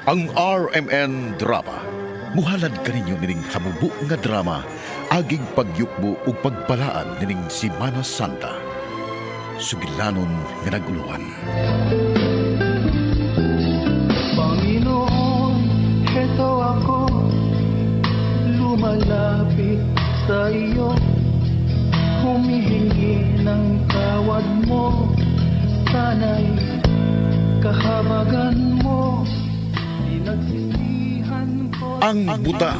Ang RMN Drama. Muhalad kaninyo nining hamubo nga drama, aging pagyukbo ug pagbalaan nining Semana Santa. Sugilanon nga naguluhan. Panginoon, heto ako, lumalapit sa iyo, humihingi ng tawad mo, sana'y kahabagan mo, pinagsisihan ko. Ang buta.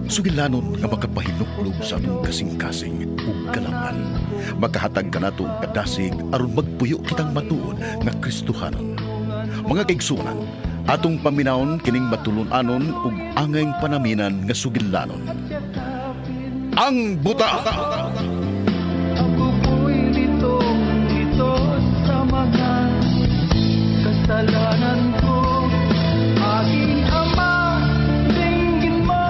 Sugilanon nga makapahinuklog sa atong kasing-kasing ug kalangan. Makahatag ka nato og kadasig aron magpuyo kitang matuod nga Kristohanon. Mga kaigsunan, atong paminawon kining matulun-anon ug angayng panaminan nga sugilanon. Ang buta. Ako po'y lito sa mga kasalanan ko. Aking Ama, dinggin mo.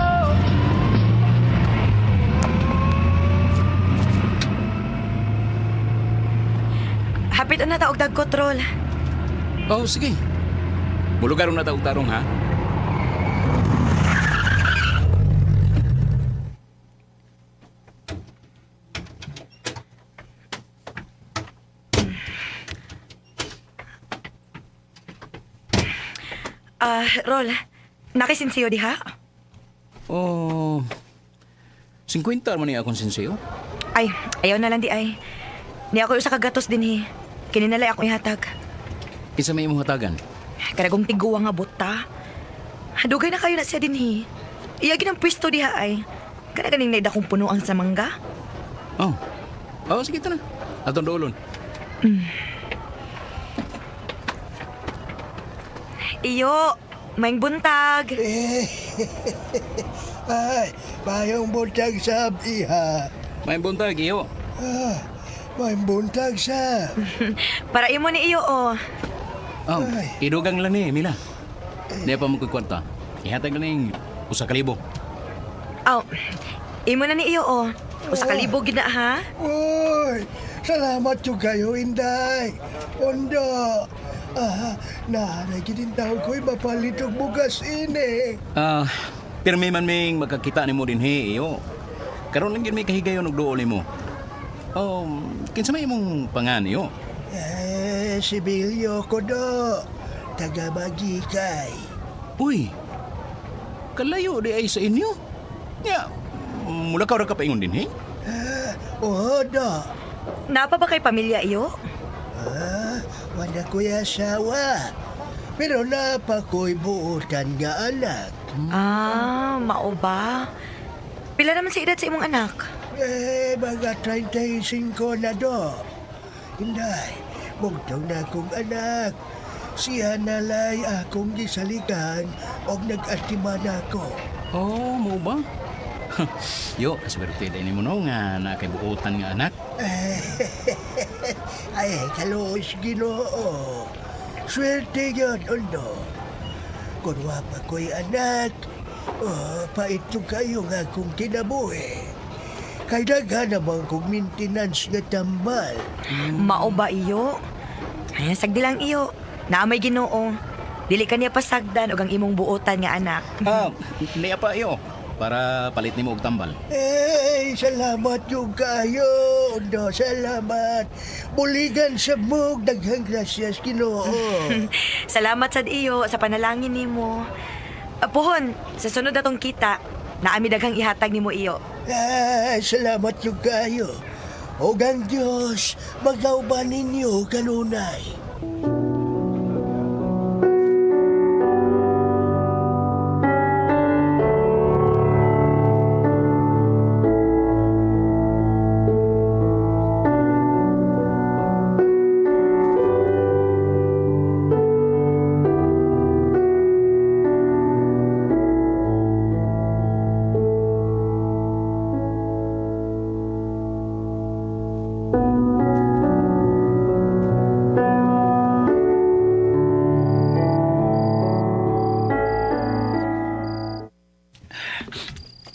Hapit na taog dagkotrol. Oh, sige. Bulugarong na taong-tarong, ha? Rol, nakisinsiyo diha? Oh, 50 man niya akong sinsiyo. Ay, ayaw na lang di ay. Ni ako yung sa kagatos din hi. Kininalay ako ihatag. Isa may imong hatagan. Karagong tiguwa nga buta. Dugay na kayo na siya din hi. Iyagi ng pwesto diha ay. Kanaganing naida kong punuang sa mangga. Oh, oh sige ta na. Atong doolon. Iyo, maing buntag. Ay, mayong buntag sa iha. May buntag, iyo. May buntag sa. Para imo ni iyo, oh. Oh, Ay. idugang lang ni, Mila. Di pa mo kwarta. Ihatag lang ng 1,000. Aw, imo na ni iyo, oh. Usa ka libo gid na, ha? Uy, salamat yung kayo, Inday. Ondo. Nagiging tao ko'y mapalit og bugas ini. Pirmi man ming magkakita ni mo din, he, iyo. Karon lang yun may kahigayon og duol ni mo. Oh, kinsa may imong pangan, iyo? Sibilyo ko do. Taga Magikay. Uy, kalayo di ay sa inyo. Ya, mula ka ka paingon din, he? Oo do. Napa ba kay pamilya iyo? Wala ko'y asawa. Pero napa ko'y buutan nga anak. Mao ba? Pila naman sa edad sa imong anak? Mga 35 na do. Inday, bugtong na akong anak. Siya nalay akong gisalikan o nag-atiman ako. Oh, mo ba? Yo, aswerte din mo no nga nakaibuotan nga anak. Ay, kalos Ginoo. Swerte yun, Ondo. Kung wapa ko'y anak, pait yung kayo nga kung kinabuhi. Kay daghan naman kong maintenance nga tambal. Mao ba iyo? Ay, sagdi lang iyo. Naamay Ginoo. Dili ka niya pasagdan og ang imong buotan nga anak. Niya pa iyo para palit nimo og tambal. Salamat yung kayo, Ondo. Salamat. Buligan sa mog, daghang grasyas, Ginoo. Salamat sad iyo sa panalangin nimo. Puhon, sa sunod atong kita, naami daghang ihatag nimo iyo. Salamat yung kayo. O ang Diyos, magauban ninyo kanunay.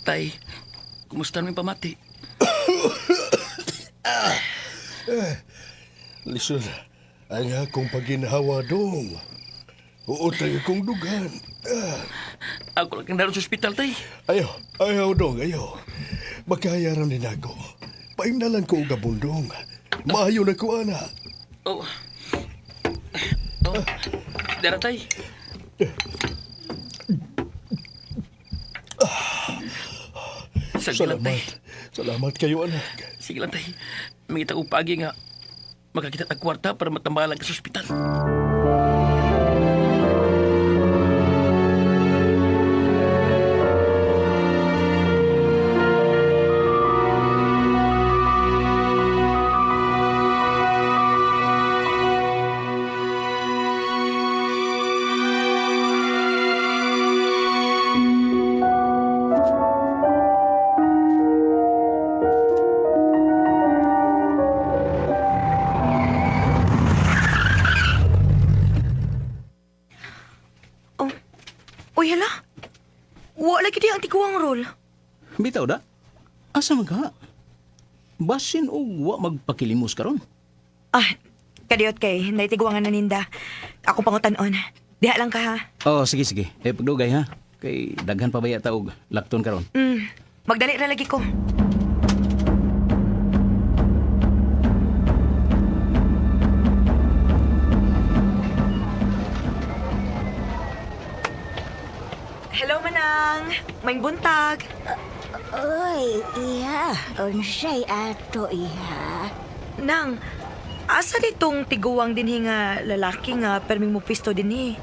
Tay, kumusta namin pamati? Lisod, ang akong paginhawa dong. Oo tayo kong dugan. Ako lang kang naroon sa ospital, tay. Ayaw dong, ayaw. Magkayaran din ako. Paimnalan ko uga bundong. Maayo na ko, anak. Oh. Dara, tay. Sige lang, tay. Salamat kayo, anak. Sige lang, tay. Mangita ko pagi nga makakita tag kwarta para matambalan ka sa ospital. Oh. Uy, hala. Wa lagi di ang tiguang rol. Bitaw da? Asa man ka? Basin o wa magpakilimos karon? Ah, kadiyot kay, naitiguangan na ninda. Ako pangutan-on. Diha lang ka ha. Oh, sige, sige. Pagdugay ha. Kay daghan pa ba yata og lakton karon? Magdali ra lagi ko. Hello, Manang. May buntag. Oy, iha. Unsay ato, iha. Nang, asa ditong tiguang dinhi nga lalaki nga perming mo pisto dinhi?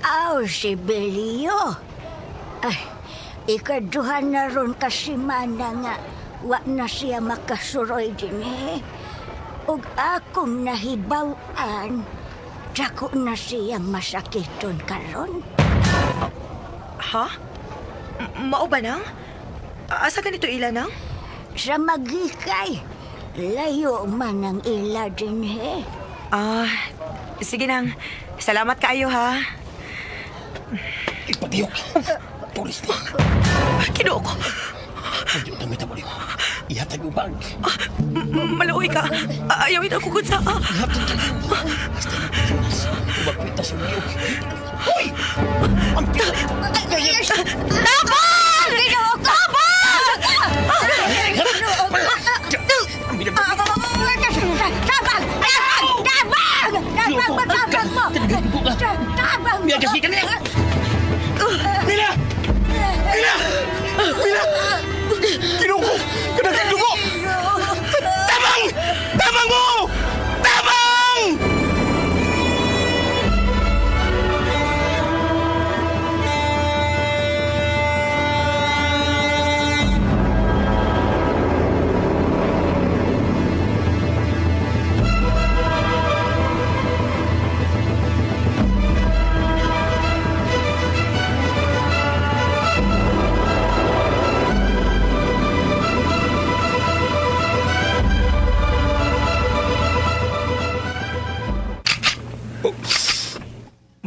Aw, si Belio. Ay, ikaduhan na ron kasi mana nga wa na siya makasuroy din Ug akong nahibaw-an, dako na siya masakiton karon. Ha? Mao ba nang? Asa ganito ila nang? Sa magikay, layo man ang ila din Ah, sige nang. Salamat kaayo ha. Ipatiyok. Pulis na. Kinuo ko. Ayaw na may tabalik. Ihatag mo bag. Maluoy ka. Ayawin ako kung saan. Ihatag ka lang. Hasta na pinas. Umakwita sa iyo. Hoy! Ang pinay! Tabang! Ginoo ko! Tabang! Ang binabalik. Tabang! Tabang! Tabang mo! Tabang! Biya kasi ka niya! Mila! Mila! Mila! Kinuko! Kadagang dugo! Tabang! Tabang mo! Tabang!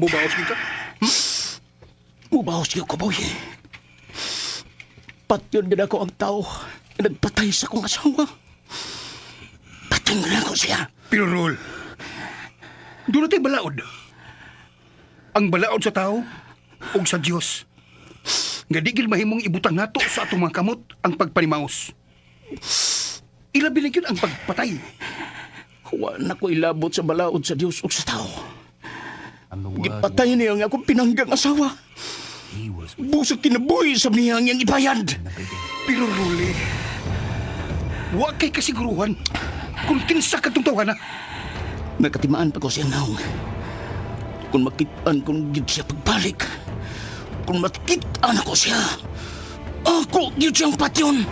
Mubaos ka? Mubaos ka, boy. Patyon din ako ang tao na nagpatay sa kong asawa. Patyon din ako siya. Pero Rol, doon natin balaod. Ang balaod sa tao o sa Diyos. Nga digil mahimong ibutang nato sa atong mga kamot ang pagpanimaos. Ilabi na yun ang pagpatay. Wa na ko ilabot sa balaod sa Diyos o sa tao. Gipatay niya ang akong pinanggang asawa. Busog kinabuhi sa niyang iyang ibayad. Pero Rol, wa kay kasiguruhan kung kinsa katong tawana. Nakatimaan pa ko siya naong. Kung makitaan kung gid siya pagbalik. Kung makitaan ako siya. Ako gid siyang patyon.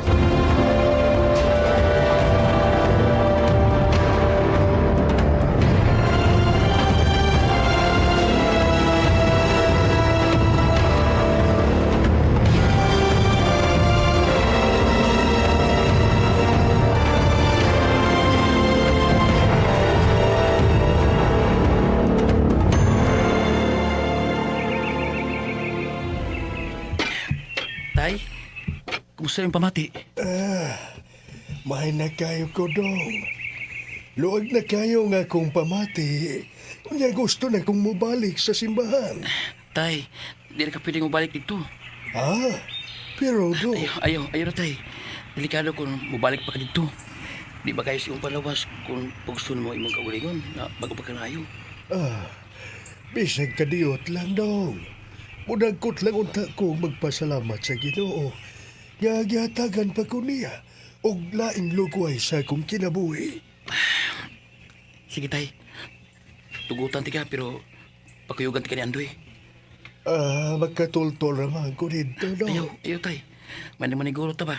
Tay, kumusta yung pamati? Mahay na kayo ko dong. Luag na kayo nga kong pamati. Unya gusto na kong mubalik sa simbahan. Tay, di na ka pwedeng mabalik dito. Ah, pero do. Ayaw na tay. Delikado kung mabalik pa ka dito. Di ba kayo siyong palawas kung gusto mo imong kaulingon na bago pa ka nayo? Bisag kadiyot lang dong. Mudagkot lang unta ko magpasalamat sa Ginoo. Gagihatagan pa ko niya og laing lugway sa akong kinabuhi. Sige tay, tugutan ti ka pero pakuyugan ti ka ni Andoy. Magkatultol naman ko dito, no? Ayaw tay. Maniguro ta ba?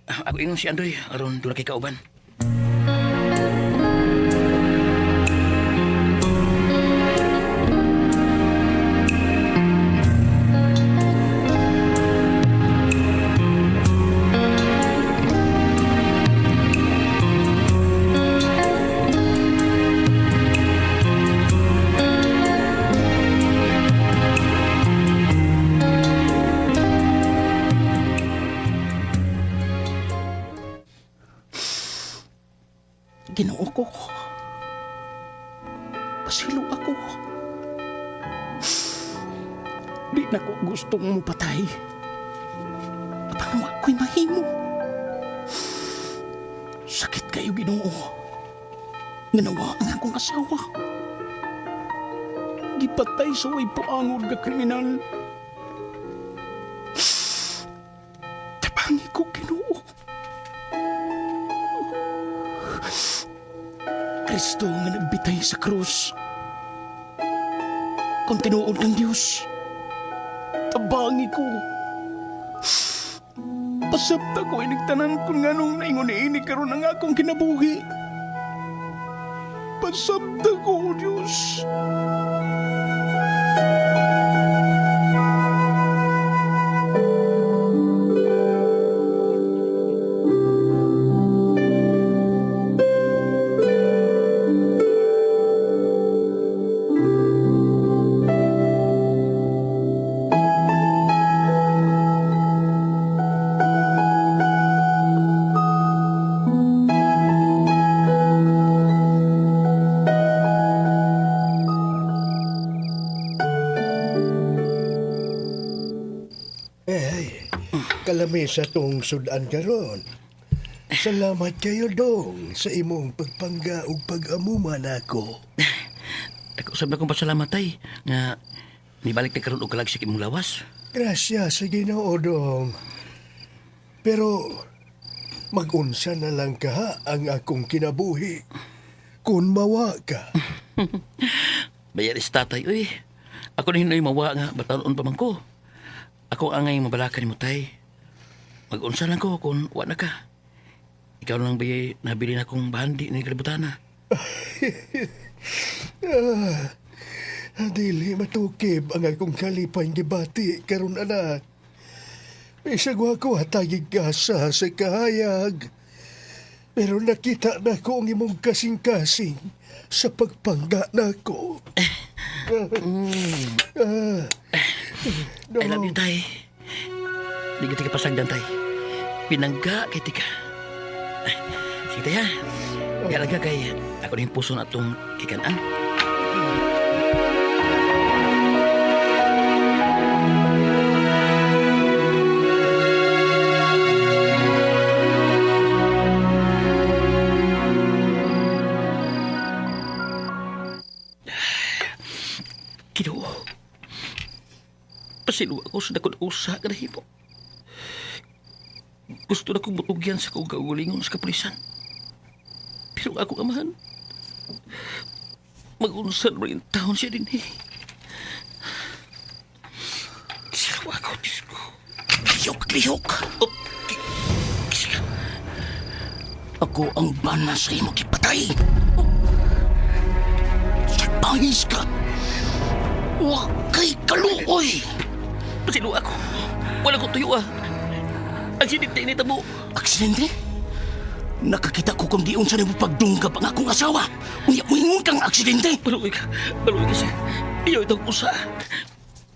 Ako ingon si Andoy aron dula kay kauban. Ginoo ko. Pasilo ako. Di na ko gustong mapatay. Paano ako'y mahimo? Sakit kayo, Ginoo. Ginawa ang akong asawa. Gipatay sa way puangod nga kriminal. Tabangi ko, Ginoo. Kristo nga nagbitay sa krus. Kung tinuod ng Diyos, tabangi ko. Pasabta ko ay nagtanan kung nga nung naingon-ini karon ang akong kinabuhi. Pasabta ko, Diyos. Kalami sa tong sudan karon. Salamat kayo dong sa imong pagpangga ug pag-amuma nako. Usab na kong pasalamat tay nga nibalik na karon og kalagsik imong lawas. Grasya sa Ginoo dong. Pero mag-unsa na lang ka ang akong kinabuhi kung mawa ka. Bayaris tatay, uy. Ako na hinoy mawa nga batalon pa man ko. Ako angay mabalakan mo tay. Mag-unsa lang ko kung wa na ka. Ikaw lang bayay nabili na akong bahandi ni kalibutana. Dili matukib ang akong kalipay gibati karon anak. Bisag wa ko hatagig gasa sa kahayag. Pero nakita na ko ang imong kasing-kasing sa pagpangga nako. I love you, tay. Di kita pasagdan, tay. Pinangga kay tika. Sige, tay, ha? Galaga kay ako rin puso na itong kikanaan. Ginoo. Pasilo ako sa dakod usa ka nahimo. Gusto na kong butugyan sa kong kaugalingon sa kapulisan. Pero ako amahan, mag-unsan mo rin taon siya din eh. Sila ako, Diyos ko. Lihok. Oh, Ako ang bana sa imo kipatay. Pangis ka. Wa kay kaluoy. pasilo ako. Wala ko tuyo ah. Aksidente ni tabo. Aksidente? Nakakita ko kung diun sa nimo pagdunggap ang akong asawa. Unya mo kang aksidente. Baluwi ka siya. Ayaw itong usa.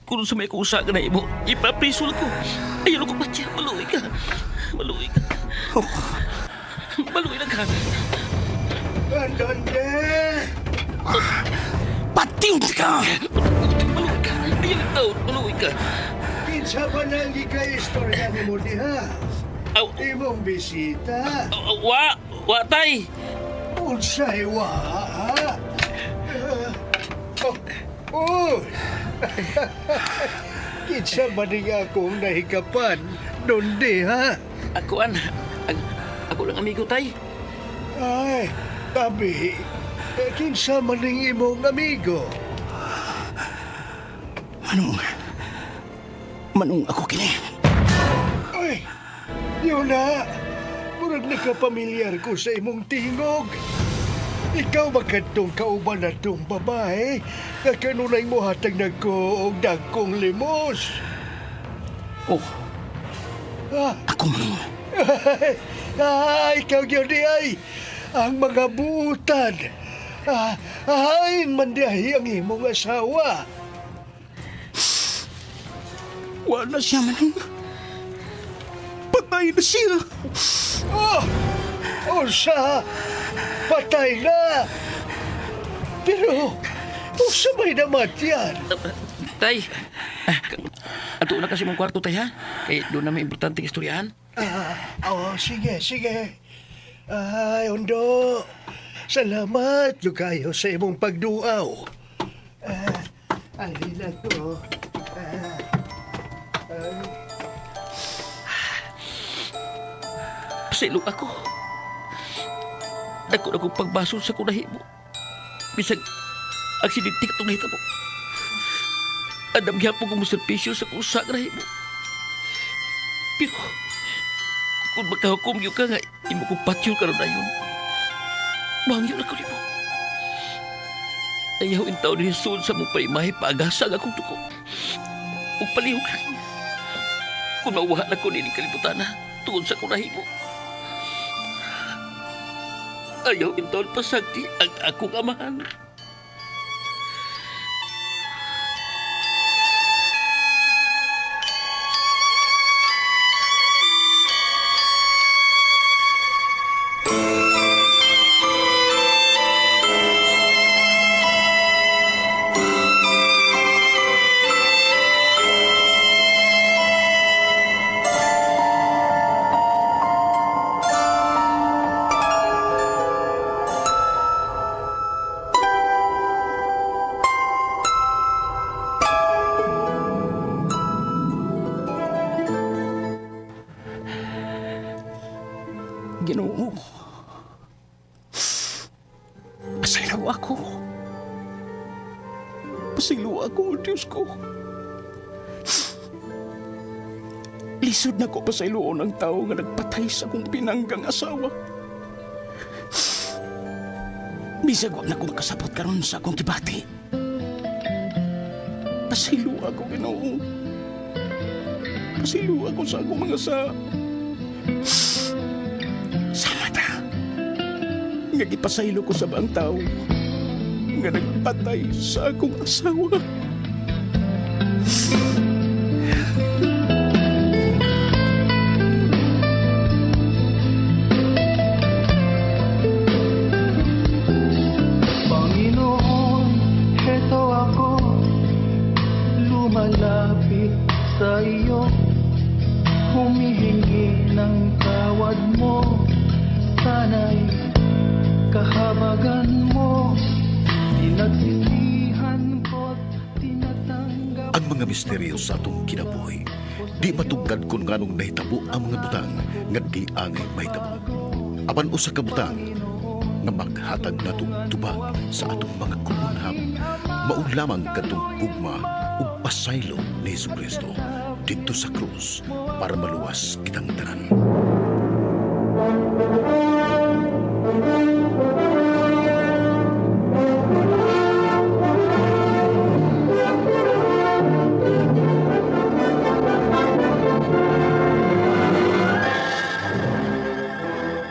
Kung sa may kusa ka na imo, ipaprisol ko. Ayaw ko pa siya. Baluwi ka. Baluwi lang ka. Donde! Patiw ka! Maluwi ka! Ayan ito, maluwi ka! Kinsa ba nang ika-istorya ni mo diha? Aw, Imong bisita? wa, tay! Unsay wa, ha? Oh! Kinsa ba ning akong nahikapan? Donde, ha? Ako lang amigo, tay. Ay, tabi. Kinsa man ning imong amigo? Manong ako kini. Ay, yun na. Murag nakapamilyar ko sa imong tingog. Ikaw magkantong kauban na tong babae na kanunay mo hatag nagko og dagkong limos. Oh, Ah, ako manong. ikaw yun di ay. Ang mga buutan. Hain man diay ang imong asawa. Wala siya manong. Patay na siya. Oh! Usa! Patay na! Pero, usa may namatyan. Tay, ato na kasi mong kwarto, tay, ha? Kaya doon na may importante istoryahan. Sige, sige. Ay, Ondo. Salamat yung kayo sa imong pagduaw. Alin ako. Pasilo ako. Dako na kong pagbaso sa kunahi mo. Bisag, aksidente ka itong nahita mo. Adam gyapon kong servisyo sa kung sa grahe mo. Pero, kung magkahukom yun ka nga, imo kong patyo ka ron na yun. Mahangyo na ko ni mo. Ayaw in taon ni Jesus sa mong paimahe paagasag akong tuko. Ug palihog lang. Kung mauwahan ako nining kalibutan na, tuon sa kunahi mo. Ayaw in taon pasagti ang akong amahan. Ginoo. Pasaylo ako. Pasaylo ako, Diyos ko. Lisod na ko pasayloon ang tao nga nagpatay sa akong pinanggang asawa. Bisag wag na ko makasabot karon sa akong kibati. Pasaylo ako, Ginoo. Pasaylo ako sa akong mga Sama ta. Nga gipasaylo ko sa bang tao nga nagpatay sa akong asawa. Panginoon, heto ako, lumalapit sa iyo, humihingi ng tawad mo, sana'y kahabagan mo, pinagsisihan ko't tinatanggap. Ang mga misteryo sa atong kinabuhi, di matugkad kung nganong nahitabo ang mga butang nga di angay mahitabo. Apan usa ka butang nga maghatag natong tubag sa atong mga kumunham, mao lamang kadtong gugma ug pasaylo ni Jesucristo dito sa krus para maluwas kitang tanan.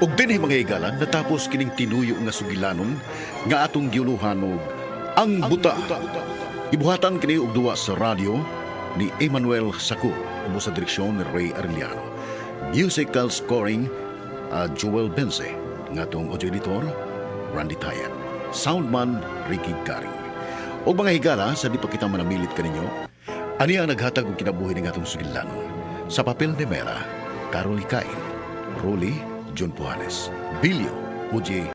Ug dinhi mga higalan natapos kining tinuyo nga sugilanon nga atong giuluhan og ang buta. Ibuhatan kini og duwa sa radyo ni Emmanuel Sacu ubo sa direksyon ni Ray Arellano. Musical scoring Joel Benze nga atong audio editor Randy Tayat. Soundman, Ricky Garing. O mga higala, sa di pa kita manamilit kaninyo, ani ang naghatag og kinabuhi ng atong sugilanon. Sa papel de Mera, Carol Hikain, Rolly, John Pujanes, Bilyo, Uji,